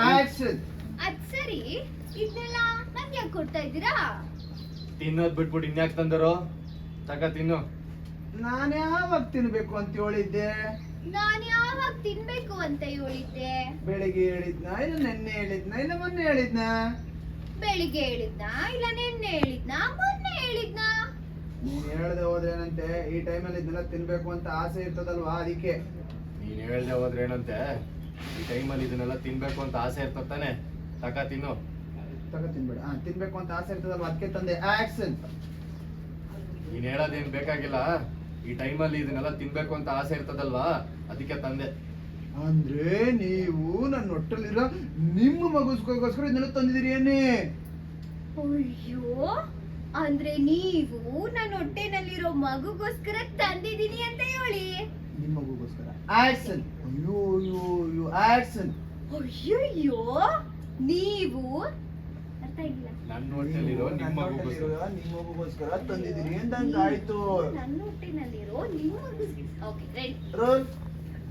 Action. ಅದ್ ಸರಿ, ಇದನ್ನೆಲ್ಲ ನಂಗೆ ಯಾಕೆ ಕೊಡ್ತಾ ಇದ್ದೀರಾ? ತಿನ್ನೋದ್ ಬಿಟ್ಬಿಟ್ಟು ಇನ್ಯಾಕ್ ತಂದರೋ? ತಕ ತಿನ್ನು. ನಾನು ಯಾವಾಗ ತಿನ್ಬೇಕು ಅಂತ ಹೇಳಿದ್ದೆ? ನಾನ್ ಯಾವಾಗ ತಿನ್ಬೇಕು ಅಂತ ಹೇಳಿದ್ದೆ? ಬೆಳಿಗ್ಗೆ ಹೇಳಿದ್ನ ಇಲ್ಲ ನೆನ್ನೆ ಹೇಳಿದ್ನ ಇಲ್ಲ ಮೊನ್ನೆ ಹೇಳಿದ್ನ? ಬೆಳಿಗ್ಗೆ ಹೇಳಿದ್ನಾ ಇಲ್ಲ ನಿನ್ನೆ ಹೇಳಿದ್ನಾ ಮೊನ್ನೆ ಹೇಳಿದ್ನಾ? ನೀನ್ ಹೇಳ್ದೆ ಹೋದ್ರೇನಂತೆ, ಈ ಟೈಮಲ್ಲಿ ಇದನ್ನೆಲ್ಲ ತಿನ್ಬೇಕು ಅಂತ ಆಸೆ ಇರ್ತದಲ್ವಾ, ಅದಕ್ಕೆ. ನೀನ್ ಹೇಳ್ದೆ ಹೋದ್ರೆ ಏನಂತೆ, ಈ ಟೈಮಲ್ಲಿ ಇದನ್ನೆಲ್ಲ ತಿನ್ಬೇಕು ಅಂತ ಆಸೆ ಇರ್ತಾನೆ. ತಕ ತಿನ್ನು. ತಗೋ ತಿನ್ಬೇಡ. ತಿನ್ಬೇಕು ಅಂತ ಆಸೆ ಇರ್ತದಲ್ವಾ, ಅದಕ್ಕೆ ತಂದೆ. ಆಕ್ಷನ್. ನೀನ್ ಹೇಳೋದೇನ್ ಬೇಕಾಗಿಲ್ಲ. ಈ ಟೈಮಲ್ಲಿ ಇದನ್ನೆಲ್ಲ ತಿನ್ಬೇಕು ಅಂತ ಆಸೆ ಇರ್ತದಲ್ವಾ, ಅದಕ್ಕೆ ತಂದೆ. ಅಂದ್ರೆ ನೀವು ನನ್ನ ಹೊಟ್ಟೆಲಿರೋ ನಿಮ್ಮ ಮಗುಸ್ಕೋಸ್ಕರ ಇದನ್ನೆಲ್ಲ ತಂದಿದ್ದೀರಿ ಏನೇ? ಅಯ್ಯೋ, ಅಂದ್ರೆ ನೀವು ನನ್ನ ಹೊಟ್ಟೆನಲ್ಲಿರೋ ಮಗುಗೋಸ್ಕರ ತಂದಿದ್ದೀನಿ ಅಂತ ಹೇಳಿ. ನಿಮ್ಮ ಮಗುಗೋಸ್ಕರ. ಆಕ್ಷನ್. ಅಯ್ಯೋ ಅಯ್ಯೋ ಅಯ್ಯೋ. ಆಕ್ಷನ್. ಅಯ್ಯಯ್ಯೋ, ನೀವು ಅರ್ಥ ಆಗಿಲ್ಲ. ನನ್ನ ಹೊಟ್ಟೆಲಿರೋ ನಿಮ್ಮ ಮಗುಗೋಸ್ಕರ ತಂದಿದ್ದೀರಿ ಅಂತ ಆಯ್ತು. ನನ್ನ ಹೊಟ್ಟೆನಲ್ಲಿರೋ ನಿಮ್ಮ ಮಗು. Okay, ready. ರೋಲ್.